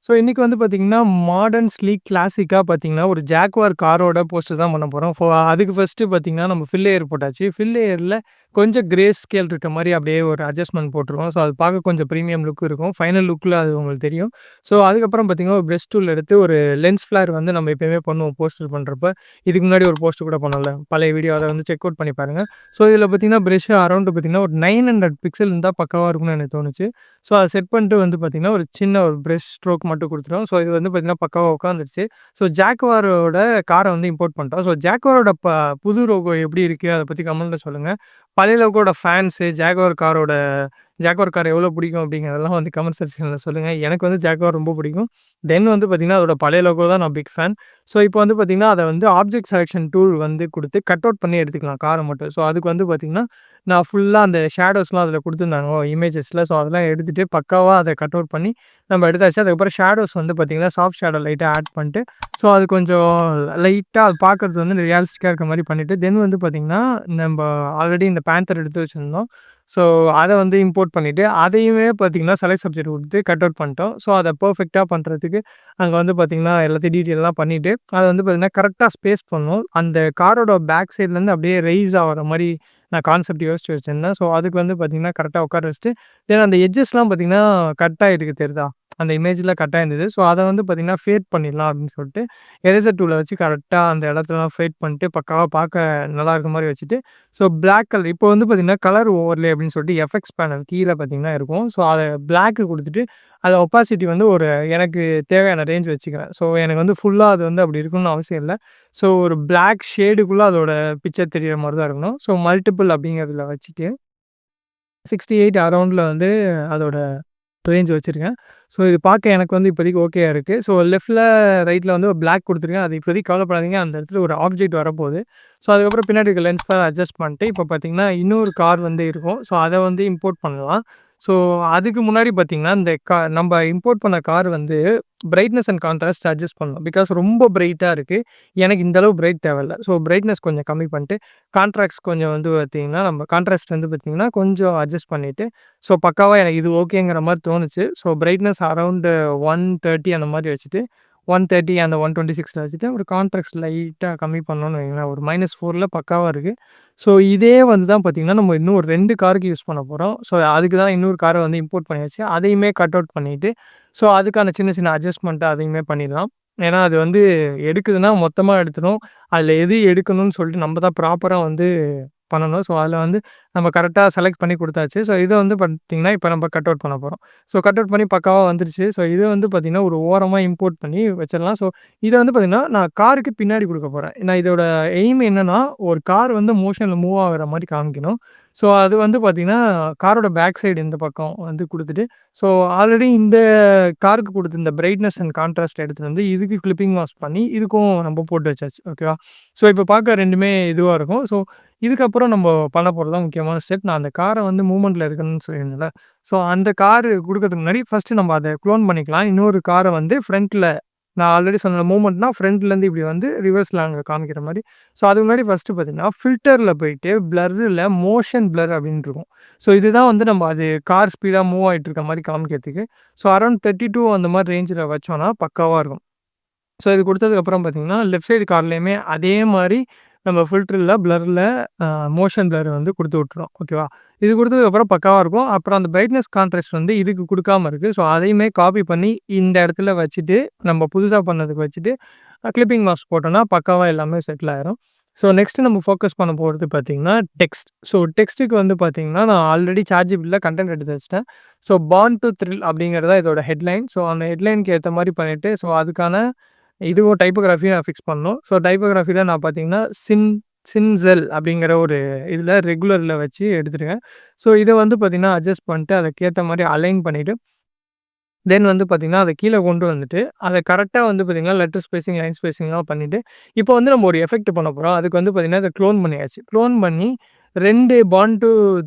So இன்னைக்கு வந்து பார்த்தீங்கன்னா, மாடர்ன், ஸ்லீக், கிளாசிக்கா பார்த்தீங்கன்னா, ஒரு ஜாக்வார் காரோட போஸ்டர் தான் பண்ண போறோம். அதுக்கு ஃபர்ஸ்ட்டு பார்த்தீங்கன்னா, நம்ம ஃபில் லேயர் போட்டாச்சு. ஃபில் லேயர்ல கொஞ்சம் கிரே ஸ்கேல் இருக்க மாரி அப்படியே ஒரு அட்ஜஸ்ட்மென்ட் போட்டுருவோம். ஸோ அது பார்க்க கொஞ்சம் பிரீமியம் லுக் இருக்கும். ஃபைனல் லுக்ல அது உங்களுக்கு தெரியும். ஸோ அதுக்கப்புறம் பார்த்தீங்கன்னா, ஒரு பிரஷ் டூல் எடுத்து ஒரு லென்ஸ் ஃப்ளேர் வந்து நம்ம எப்பயுமே பண்ணுவோம் போஸ்டர் பண்றப்ப. இதுக்கு முன்னாடி ஒரு போஸ்டர் கூட பண்ணோம்ல, பழைய வீடியோ அத வந்து செக் அவுட் பண்ணி பாருங்க. ஸோ இதில பார்த்தீங்கன்னா, பிரஷ் அரவுண்ட் பார்த்தீங்கன்னா, ஒரு 900 பிக்சல் இருந்தா பக்காவா இருக்கும்னு எனக்கு தோணுச்சு. ஸோ அத செட் பண்ணிட்டு வந்து பார்த்தீங்கன்னா, ஒரு சின்ன ஒரு பிரஷ் ஸ்ட்ரோக் மட்டும் குடுத்துட்டோம். ஸோ இது வந்து பார்த்தீங்கன்னா, பக்காவா உட்காந்துருச்சு. ஸோ ஜாக்வாரோட கார வந்து இம்போர்ட் பண்ணிட்டோம். ஸோ ஜாக்வாரோட புது லோகோ எப்படி இருக்கு? அத பத்தி கமெண்ட்ல சொல்லுங்க. பழைய லோகோட ஃபேன்ஸு ஜாக்வார் கார் எவ்வளோ பிடிக்கும் அப்படிங்கிறதெல்லாம் வந்து கமெண்ட் செக்ஷன்ல சொல்லுங்க. எனக்கு வந்து ஜாக்வார் ரொம்ப பிடிக்கும். தென் வந்து பார்த்தீங்கன்னா, அதோட பழைய லோகோ தான் நான் பிக் ஃபேன். ஸோ இப்போ வந்து பார்த்தீங்கன்னா, அத வந்து ஆப்ஜெக்ட் செலக்ஷன் டூல் வந்து குடுத்து கட் அவுட் பண்ணி எடுத்துக்கலாம் கார மட்டும். ஸோ அதுக்கு வந்து பார்த்தீங்கன்னா, நான் ஃபுல்லா அந்த ஷேடோஸ்லாம் அதில குடுத்துருந்தாங்க இமேஜஸ்ல. ஸோ அதெல்லாம் எடுத்துட்டு பக்காவா அத கட் அவுட் பண்ணி நம்ம எடுத்தாச்சு. அதுக்கப்புறம் ஷேடோஸ் வந்து பார்த்தீங்கன்னா, சாஃப்ட் ஷேடோ லைட்டா ஆட் பண்ணிட்டு, ஸோ அது கொஞ்சம் லைட்டா அது பார்க்கறது வந்து ரியலிஸ்டிக்கா இருக்க மாரி பண்ணிட்டு, தென் வந்து பார்த்தீங்கன்னா, நம்ப ஆல்ரெடி இந்த பேந்தர் எடுத்து வச்சிருந்தோம். ஸோ அத வந்து இம்போர்ட் பண்ணிட்டு, அதையுமே பார்த்தீங்கன்னா, செலக்ட் சப்ஜெக்ட் குடுத்து கட் அவுட் பண்ணிட்டோம். ஸோ அத பெர்ஃபெக்ட்டா பண்றதுக்கு அங்க வந்து பார்த்தீங்கன்னா, எல்லாத்தையும் டீட்டெயில்லாம் பண்ணிட்டு, அத வந்து பார்த்தீங்கன்னா, கரெக்ட்டா ஸ்பேஸ் பண்ணணும். அந்த காரோட பேக் சைட்லேருந்து அப்படியே ரெய்ஸ் ஆவற மாரி நான் கான்செப்ட் யோசிச்சு வச்சிருந்தேன். ஸோ அதுக்கு வந்து பார்த்தீங்கன்னா, கரெக்ட்டா உட்கார வச்சுட்டு, தென் அந்த எட்ஜஸ்லாம் பார்த்தீங்கன்னா, கட் ஆயிருக்கு தெரியுதா? அந்த இமேஜ்ல கட் ஆயிருந்தது. ஸோ அத வந்து பார்த்தீங்கன்னா, ஃபேட் பண்ணிடலாம் அப்படின்னு சொல்லிட்டு, எரேசர் டூல வச்சு கரெக்ட்டா அந்த இடத்தலாம் ஃபேட் பண்ணிட்டு, பக்காவா பார்க்க நல்லா இருக்க மாரி வச்சுட்டு, ஸோ பிளாக் கலர் இப்போ வந்து பார்த்தீங்கன்னா, கலர் ஓவர்லே அப்படின்னு சொல்லிட்டு எஃபெக்ட்ஸ் பேனல் கீழ பார்த்தீங்கன்னா இருக்கும். ஸோ அத பிளாக் குடுத்துட்டு, அத ஒப்பாசிட்டி வந்து ஒரு எனக்கு தேவையான ரேஞ்ச் வச்சுக்கிறேன். ஸோ எனக்கு வந்து ஃபுல்லா அது வந்து அப்படி இருக்கணும்னு அவசியம் இல்ல. ஸோ ஒரு பிளாக் ஷேடுக்குள்ள அதோட பிக்சர் தெரியிற மாரி தான் இருக்கணும். ஸோ மல்டிபிள் அப்படிங்கிறதுல வச்சுட்டு 68 அரவுண்ட்ல வந்து அதோட ரேஞ்ச் வச்சிருக்கேன். ஸோ இது பார்க்க எனக்கு வந்து இப்போதைக்கு ஓகேயா இருக்கு. ஸோ லெஃப்ட்ல, ரைட்ல வந்து ஒரு பிளாக் குடுத்துருக்கேன். அது இப்போதைக்கு கவலைப்படாதீங்க. அந்த இடத்துல ஒரு ஆப்ஜெக்ட் வரப்போது. ஸோ அதுக்கப்புறம் பின்னாடி இருக்க லென்ஸ் ஃபேர் அட்ஜஸ்ட் பண்ணிட்டு, இப்போ பார்த்தீங்கன்னா, இன்னொரு கார் வந்து இருக்கும். ஸோ அத வந்து இம்போர்ட் பண்ணலாம். ஸோ அதுக்கு முன்னாடி பார்த்தீங்கன்னா, இந்த நம்ப இம்போர்ட் பண்ண கார் வந்து பிரைட்னஸ் அண்ட் கான்ட்ராஸ்ட் அட்ஜஸ்ட் பண்ணணும். பிகாஸ் ரொம்ப பிரைட்டா இருக்கு. எனக்கு இந்த அளவு பிரைட் தேவையில்ல. ஸோ பிரைட்னஸ் கொஞ்சம் கம்மி பண்ணிட்டு, கான்ட்ராஸ்ட் கொஞ்சம் வந்து பார்த்தீங்கன்னா, நம்ம கான்ட்ராஸ்ட் வந்து பார்த்தீங்கன்னா, கொஞ்சம் அட்ஜஸ்ட் பண்ணிட்டு, ஸோ பக்காவா எனக்கு இது ஓகேங்கிற மாரி தோணுச்சு. ஸோ பிரைட்னஸ் அரவுண்ட் 130 அந்த மாரி வச்சுட்டு, 130 அந்த 126ல வச்சுட்டு, ஒரு கான்ட்ராஸ்ட் லைட்டா கம்மி பண்ணோம்னு வைங்களேன். ஒரு -4ல பக்காவா இருக்கு. ஸோ இதே வந்து தான் பார்த்தீங்கன்னா, நம்ம இன்னும் ஒரு 2 காருக்கு யூஸ் பண்ண போறோம். ஸோ அதுக்கு தான் இன்னொரு கார வந்து இம்போர்ட் பண்ணியாச்சு. அதையுமே கட் அவுட் பண்ணிட்டு, ஸோ அதுக்கான சின்ன சின்ன அட்ஜஸ்ட்மென்ட் அதையுமே பண்ணிடலாம். ஏன்னா அது வந்து எடுக்குதுன்னா மொத்தமா எடுத்துரும். அதில எது எடுக்கணும்னு சொல்லிட்டு நம்ம தான் ப்ராப்பரா வந்து பண்ணணும். ஸோ அதில வந்து நம்ம கரெக்ட்டா செலக்ட் பண்ணி குடுத்தாச்சு. ஸோ இத வந்து பார்த்தீங்கன்னா, இப்ப நம்ம கட் அவுட் பண்ண போறோம். ஸோ கட் அவுட் பண்ணி பக்காவா வந்துருச்சு. ஸோ இத வந்து பார்த்தீங்கன்னா, ஒரு ஓரமா இம்போர்ட் பண்ணி வச்சிடலாம். ஸோ இத வந்து பார்த்தீங்கன்னா, நான் காருக்கு பின்னாடி குடுக்க போறேன். நான் இதோட எய்ம் என்னன்னா, ஒரு கார் வந்து மோஷன்ல மூவ் ஆகுற மாரி காமிக்கணும். ஸோ அது வந்து பார்த்தீங்கன்னா, காரோட பேக் சைடு இந்த பக்கம் வந்து குடுத்துட்டு, ஸோ ஆல்ரெடி இந்த காருக்கு குடுத்திருந்த பிரைட்னஸ் அண்ட் கான்ட்ராஸ்ட் எடுத்துட்டு வந்து இதுக்கு கிளிப்பிங் மாஸ்க் பண்ணி, இதுக்கும் நம்ம போட்டு வச்சாச்சு. ஓகேவா? ஸோ இப்ப பார்க்க 2மே இதுவா இருக்கும். ஸோ இதுக்கப்புறம் நம்ம பண்ண போறது தான் முக்கியமான ஸ்டெப். நான் அந்த கார வந்து மூவ்மெண்ட்ல இருக்கணும்னு சொல்லியிருந்தேன்ல. ஸோ அந்த காரு குடுக்கறதுக்கு முன்னாடி ஃபர்ஸ்ட்டு நம்ம அத குளோன் பண்ணிக்கலாம். இன்னொரு கார வந்து ஃப்ரண்ட்ல நான் ஆல்ரெடி சொன்ன மூவ்மெண்ட்னா ஃப்ரண்ட்லேருந்து இப்படி வந்து ரிவர்ஸ்ல அங்க காமிக்கிற மாரி. ஸோ அதுக்கு முன்னாடி ஃபர்ஸ்ட்டு பார்த்தீங்கன்னா, ஃபில்டர்ல போயிட்டு பிளர்ல மோஷன் பிளர் அப்படின்னு இருக்கும். ஸோ இதுதான் வந்து நம்ம அது கார் ஸ்பீடா மூவ் ஆயிட்டு இருக்க மாரி காமிக்கிறதுக்கு. ஸோ அரவுண்ட் 32 அந்த மாரி ரேஞ்சுல வச்சோம்னா பக்காவா இருக்கும். ஸோ இது குடுத்ததுக்கப்புறம் பார்த்தீங்கன்னா, லெஃப்ட் சைடு கார்லயுமே அதே மாரி நம்ம ஃபில்டர்ல, பிளர்ல மோஷன் பிளர் வந்து குடுத்து விட்டுறோம். ஓகேவா? இது குடுத்ததுக்கப்புறம் பக்காவா இருக்கும். அப்புறம் அந்த பிரைட்னஸ் கான்ட்ராஸ்ட் வந்து இதுக்கு குடுக்காம இருக்கு. ஸோ அதையுமே காப்பி பண்ணி இந்த இடத்துல வச்சுட்டு, நம்ம புதுசா பண்ணதுக்கு வச்சுட்டு, கிளிப்பிங் மாஸ்க் போட்டோம்னா பக்காவா எல்லாமே செட்டில் ஆயிரும். ஸோ நெக்ஸ்ட் நம்ம ஃபோக்கஸ் பண்ண போறது பார்த்தீங்கன்னா, டெக்ஸ்ட். ஸோ டெக்ஸ்ட்டுக்கு வந்து பார்த்தீங்கன்னா, நான் ஆல்ரெடி ChatGPTல கன்டென்ட் எடுத்து வச்சுட்டேன். ஸோ பார்ன் டூ த்ரில் அப்படிங்கிறது தான் இதோட ஹெட்லைன். ஸோ அந்த ஹெட்லைனுக்கு ஏத்த மாரி பண்ணிட்டு, ஸோ அதுக்கான இதுவும் டைப்போகிராஃபியும் நான் ஃபிக்ஸ் பண்ணணும். ஸோ டைப்போகிராஃபில நான் பார்த்தீங்கன்னா, சின்செல் அப்படிங்கிற ஒரு இதில ரெகுலர்ல வச்சு எடுத்துருக்கேன். ஸோ இத வந்து பார்த்தீங்கன்னா, அட்ஜஸ்ட் பண்ணிட்டு அதுக்கேத்த மாரி அலைன் பண்ணிட்டு, தென் வந்து பார்த்தீங்கன்னா, அத கீழ கொண்டு வந்துட்டு, அத கரெக்ட்டா வந்து பார்த்தீங்கன்னா, லெட்டர் ஸ்பேசிங், லைன் ஸ்பேசிங்லாம் பண்ணிட்டு, இப்போ வந்து நம்ம ஒரு எஃபெக்ட் பண்ண போறோம். அதுக்கு வந்து பார்த்தீங்கன்னா, இத குளோன் பண்ணியாச்சு. குளோன் பண்ணி 2 பார்ன் டூ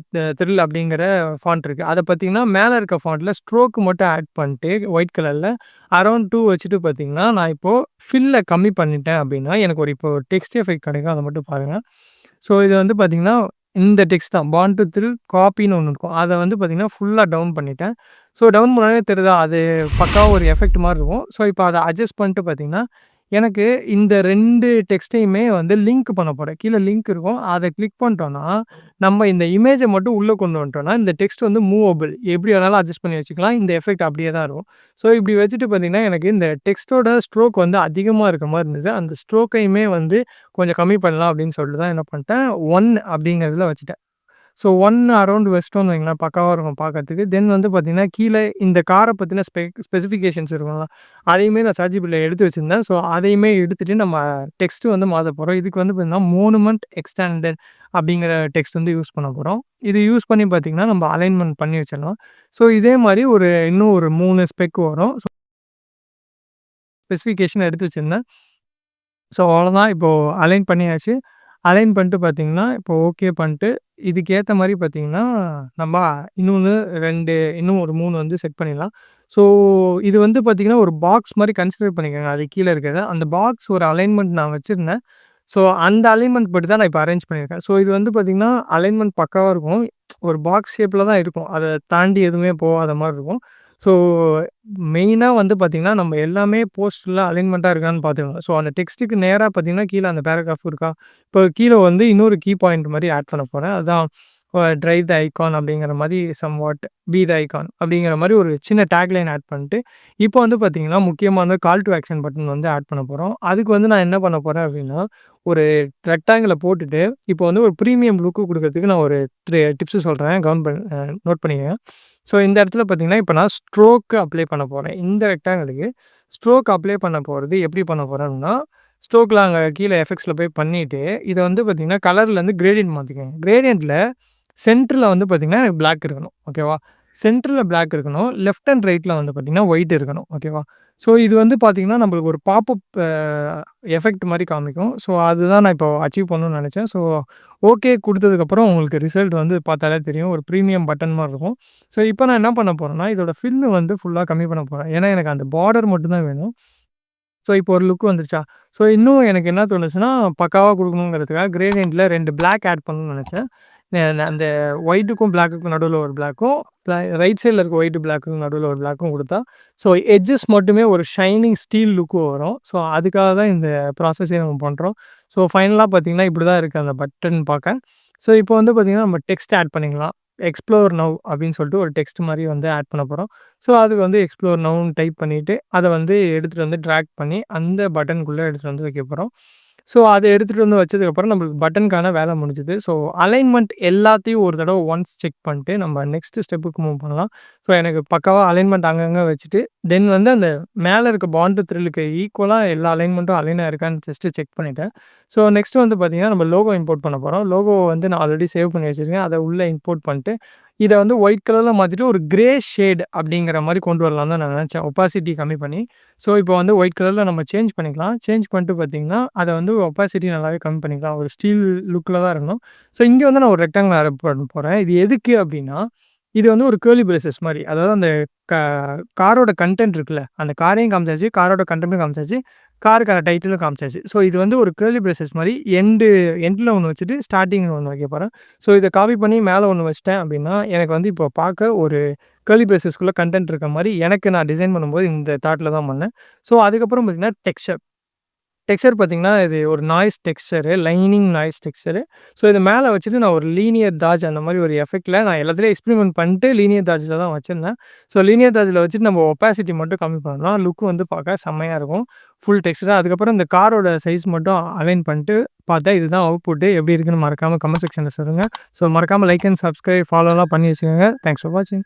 த்ரில் அப்படிங்கிற ஃபாண்ட் இருக்கு. அத பார்த்தீங்கன்னா, மேல இருக்க ஃபாண்ட்ல ஸ்ட்ரோக் மட்டும் ஆட் பண்ணிட்டு, ஒயிட் கலர்ல அரவுண்ட் 2 வச்சுட்டு பார்த்தீங்கன்னா, நான் இப்போ ஃபில்ல கம்மி பண்ணிட்டேன் அப்படின்னா, எனக்கு ஒரு இப்போ டெக்ஸ்ட் எஃபெக்ட் கிடைக்கும். அத மட்டும் பாருங்க. ஸோ இது வந்து பார்த்தீங்கன்னா, இந்த டெக்ஸ்ட் தான். பாண்ட் டூ த்ரில் காப்பின்னு ஒண்ணு இருக்கும். அத வந்து பார்த்தீங்கன்னா, ஃபுல்லா டவுன் பண்ணிட்டேன். ஸோ டவுன் பண்ணோனே தெரியுதா, அது பக்காவா ஒரு எஃபெக்ட் மாரி இருக்கும். ஸோ இப்ப அத அட்ஜஸ்ட் பண்ணிட்டு பார்த்தீங்கன்னா, எனக்கு இந்த 2 டெக்ஸ்ட்டையுமே வந்து லிங்க் பண்ண போறேன். கீழ லிங்க் இருக்கும். அத கிளிக் பண்ணிட்டோம்னா, நம்ம இந்த இமேஜ மட்டும் உள்ள கொண்டு வந்துட்டோம்னா, இந்த டெக்ஸ்ட் வந்து மூவபிள். எப்படி வேணாலும் அட்ஜஸ்ட் பண்ணி வச்சுக்கலாம். இந்த எஃபெக்ட் அப்படியே தான் இருக்கும். ஸோ இப்படி வச்சுட்டு பார்த்தீங்கன்னா, எனக்கு இந்த டெக்ஸ்ட்டோட ஸ்ட்ரோக் வந்து அதிகமா இருக்க மாரி இருந்தது. அந்த ஸ்ட்ரோக்கையுமே வந்து கொஞ்சம் கம்மி பண்ணலாம் அப்படின்னு சொல்லிட்டு தான் என்ன பண்ணிட்டேன், 1 அப்படிங்கிறதுல வச்சுட்டேன். ஸோ 1 அரவுண்ட் வச்சுட்டோம்னு வைங்களேன், பக்காவா இருக்கும் பார்க்கறதுக்கு. தென் வந்து பார்த்தீங்கன்னா, கீழ இந்த கார பத்தின ஸ்பெசிஃபிகேஷன்ஸ் இருக்கும்ல, அதையுமே நான் ChatGPTல எடுத்து வச்சிருந்தேன். ஸோ அதையுமே எடுத்துட்டு நம்ம டெக்ஸ்ட் வந்து மாத்தப் போறோம். இதுக்கு வந்து பார்த்தீங்கன்னா, மோனுமென்ட் எக்ஸ்டெண்டட் அப்படிங்கிற டெக்ஸ்ட் வந்து யூஸ் பண்ண போறோம். இது யூஸ் பண்ணி பார்த்தீங்கன்னா, நம்ம அலைன்மென்ட் பண்ணி வச்சிடலாம். ஸோ இதே மாரி இன்னும் ஒரு 3 ஸ்பெக் வரும். ஸ்பெசிஃபிகேஷன் எடுத்து வச்சிருந்தேன். ஸோ அவ்வளோதான். இப்போ அலைன் பண்ணியாச்சு. அலைன் பண்ணிட்டு பார்த்தீங்கன்னா, இப்போ ஓகே பண்ணிட்டு, இதுக்கு மாரி பார்த்தீங்கன்னா, நம்ம இன்னொன்னு 2 இன்னும் ஒரு 3 வந்து செட் பண்ணிடலாம். ஸோ இது வந்து பார்த்தீங்கன்னா, ஒரு பாக்ஸ் மாரி கன்சிடர் பண்ணிக்கோங்க. அது கீழ இருக்கிறத. அந்த பாக்ஸ் ஒரு அலைன்மென்ட் நான் வச்சிருந்தேன். ஸோ அந்த அலைன்மென்ட் படி தான் நான் இப்போ அரேஞ்ச் பண்ணியிருக்கேன். ஸோ இது வந்து பார்த்தீங்கன்னா, அலைன்மென்ட் பக்காவா இருக்கும். ஒரு பாக்ஸ் ஷேப்ல தான் இருக்கும். அத தாண்டி எதுவுமே போகாத மாரி இருக்கும். ஸோ மெயினா வந்து பார்த்தீங்கன்னா, நம்ம எல்லாமே போஸ்ட்ல அலைன்மென்ட்டா இருக்கான்னு பார்த்துக்கணும். ஸோ அந்த டெக்ஸ்ட்டுக்கு நேரா பார்த்தீங்கன்னா, கீழ அந்த பேராகிராஃப் இருக்கா? இப்போ கீழ வந்து இன்னொரு கீ பாயிண்ட் மாரி ஆட் பண்ண போறேன். அதான் டிரைவ் த ஐகான் அப்படிங்கிற மாரி சம்வாட் பி த ஐகான் அப்படிங்கிற மாரி ஒரு சின்ன டேக்லைன் ஆட் பண்ணிட்டு, இப்போ வந்து பார்த்தீங்கன்னா, முக்கியமான கால் டூ ஆக்ஷன் பட்டன் வந்து ஆட் பண்ண போறோம். அதுக்கு வந்து நான் என்ன பண்ண போறேன் அப்படின்னா, ஒரு ரெக்டாங்கில போட்டுட்டு, இப்போ வந்து ஒரு பிரீமியம் லுக் குடுக்கறதுக்கு நான் ஒரு டிப்ஸ் சொல்றேன். நோட் பண்ணிக்கங்க. ஸோ இந்த இடத்துல பார்த்தீங்கன்னா, இப்போ நான் ஸ்ட்ரோக் அப்ளை பண்ண போறேன். இந்த ரெக்டாங்கிளுக்கு ஸ்ட்ரோக் அப்ளை பண்ண போறது எப்படி பண்ண போறேன்னா, ஸ்ட்ரோக்ல அங்க கீழ எஃபெக்ட்ஸ்ல போய் பண்ணிட்டு, இத வந்து பார்த்தீங்கன்னா, கலர்லேருந்து கிரேடியன்ட் மாத்திக்கங்க. கிரேடியன்ட்ல சென்டர்ல வந்து பார்த்தீங்கன்னா, எனக்கு பிளாக் இருக்கணும். ஓகேவா? சென்டர்ல பிளாக் இருக்கணும். லெஃப்ட் அண்ட் ரைட்ல வந்து பார்த்தீங்கன்னா, ஒயிட் இருக்கணும். ஓகேவா? ஸோ இது வந்து பார்த்தீங்கன்னா, நம்மளுக்கு ஒரு பாப்பப் எஃபெக்ட் மாரி காமிக்கும். ஸோ அதுதான் நான் இப்போ அச்சீவ் பண்ணணும்னு நெனச்சேன். ஸோ ஓகே குடுத்ததுக்கப்புறம் உங்களுக்கு ரிசல்ட் வந்து பார்த்தாலே தெரியும். ஒரு பிரீமியம் பட்டன் மாரி இருக்கும். ஸோ இப்போ நான் என்ன பண்ண போறேன்னா, இதோட ஃபில் வந்து ஃபுல்லா கம்மி பண்ண போறேன். ஏன்னா, எனக்கு அந்த பார்டர் மட்டும் தான் வேணும். ஸோ இப்போ ஒரு லுக் வந்துருச்சா? ஸோ இன்னும் எனக்கு என்ன தோணுச்சுன்னா, பக்காவா குடுக்கணுங்கிறதுக்காக கிரேடியன்ட்ல 2 பிளாக் ஆட் பண்ணணும்னு நெனச்சேன். அந்த ஒயிட்டுக்கும் பிளாக்குக்கும் நடுவுல ஒரு பிளாக்கும், ரைட் சைட்ல இருக்க ஒயிட் பிளாக்குக்கும் நடுவுல ஒரு பிளாக்கும் குடுத்தா, ஸோ எட்ஜஸ் மட்டுமே ஒரு ஷைனிங் ஸ்டீல் லுக் வரும். ஸோ அதுக்காக தான் இந்த ப்ராசஸே நம்ம பண்றோம். ஸோ ஃபைனலா பார்த்தீங்கன்னா, இப்படி தான் இருக்கு அந்த பட்டன் பாக்க. ஸோ இப்போ வந்து பார்த்தீங்கன்னா, நம்ம டெக்ஸ்ட் ஆட் பண்ணிக்கலாம். எக்ஸ்ப்ளோர் நவ் அப்படின்னு சொல்லிட்டு ஒரு டெக்ஸ்ட் மாரி வந்து ஆட் பண்ண போறோம். ஸோ அதுக்கு வந்து எக்ஸ்ப்ளோர் நவ்ன்னு டைப் பண்ணிட்டு, அத வந்து எடுத்துட்டு வந்து டிராக் பண்ணி அந்த பட்டனுக்குள்ள எடுத்துட்டு வந்து வைக்க போறோம். ஸோ அத எடுத்துட்டு வந்து வச்சதுக்கப்புறம் நம்மளுக்கு பட்டனுக்கான வேலை முடிஞ்சுது. ஸோ அலைன்மென்ட் எல்லாத்தையும் ஒரு தடவ ஒன்ஸ் செக் பண்ணிட்டு நம்ம நெக்ஸ்ட் ஸ்டெப்புக்கு மூவ் பண்ணலாம். ஸோ எனக்கு பக்காவா அலைன்மென்ட் அங்கங்க வச்சுட்டு, தென் வந்து அந்த மேல இருக்க பாண்ட் த்ரில்லுக்கு ஈக்குவலா எல்லா அலைன்மென்ட்டும் அலைன் ஆயிருக்கான்னு ஜஸ்ட் செக் பண்ணிட்டேன். ஸோ நெக்ஸ்ட் வந்து பார்த்தீங்கன்னா, நம்ம லோகோ இம்போர்ட் பண்ண போறோம். லோகோவ வந்து நான் ஆல்ரெடி சேவ் பண்ணி வச்சிருக்கேன். அத உள்ள இம்போர்ட் பண்ணிட்டு, இத வந்து ஒயிட் கலர்ல மாத்திட்டு ஒரு கிரே ஷேட் அப்படிங்கிற மாரி கொண்டு வரலாம்னு தான் நான் நெனச்சேன். ஒப்பாசிட்டி கம்மி பண்ணி. ஸோ இப்போ வந்து ஒயிட் கலர்ல நம்ம சேஞ்ச் பண்ணிக்கலாம். சேஞ்ச் பண்ணிட்டு பார்த்தீங்கன்னா, அத வந்து ஒப்பாசிட்டி நல்லாவே கம்மி பண்ணிக்கலாம். ஒரு ஸ்டீல் லுக்ல தான் இருக்கணும். ஸோ இங்க வந்து நான் ஒரு ரெக்டாங்கிள் ஆட் பண்ண போறேன். இது எதுக்கு அப்படின்னா, இது வந்து ஒரு கர்லி பிரேசஸ் மாரி. அதாவது அந்த க காரோட கன்டென்ட் இருக்குல்ல, அந்த காரையும் காமிச்சாச்சு, காரோட கன்டென்ட்டும் காமிச்சாச்சு, காருக்கான டைட்டிலும் காமிச்சாச்சு. ஸோ இது வந்து ஒரு கர்லி பிரேசஸ் மாரி எண்ட்ல ஒண்ணு வச்சுட்டு, ஸ்டார்ட்டிங்ல ஒண்ணு வைக்க போறேன். ஸோ இத காப்பி பண்ணி மேல ஒண்ணு வச்சுட்டேன் அப்படின்னா, எனக்கு வந்து இப்போ பார்க்க ஒரு கர்லி பிரேசஸ்க்குள்ள கன்டென்ட் இருக்க மாரி எனக்கு நான் டிசைன் பண்ணும்போது இந்த தாட்ல தான் பண்ணேன். ஸோ அதுக்கப்புறம் பார்த்தீங்கன்னா, டெக்ஸ்சர். டெக்ஸ்சர் பார்த்தீங்கன்னா, இது ஒரு noise texture, lining noise texture. So இத மேல வச்சுட்டு நான் ஒரு லீனியர் தாஜ் அந்த மாரி ஒரு எஃபெக்ட்ல நான் எல்லாத்துலயும் எக்ஸ்பெரிமென்ட் பண்ணிட்டு லீனியர் தாஜ்ல தான் வச்சிருந்தேன். ஸோ லீனியர் தாஜ்ல வச்சுட்டு நம்ம ஒப்பாசிட்டி மட்டும் கம்மி பண்ணலாம். லுக் வந்து பார்க்க செம்மையா இருக்கும். ஃபுல் டெக்ஸ்டரா. அதுக்கப்புறம் இந்த காரோட சைஸ் மட்டும் அலைன் பண்ணிட்டு பார்த்தா இதுதான் அவுட்புட்டு. எப்படி இருக்குன்னு மறக்காம கமெண்ட் செக்ஷன்ல சொல்லுங்க. ஸோ மறக்காம லைக் அண்ட் சப்ஸ்கிரைப், ஃபாலோலாம் பண்ணி வச்சுக்கோங்க. தேங்க்ஸ் ஃபார் வாட்சிங்.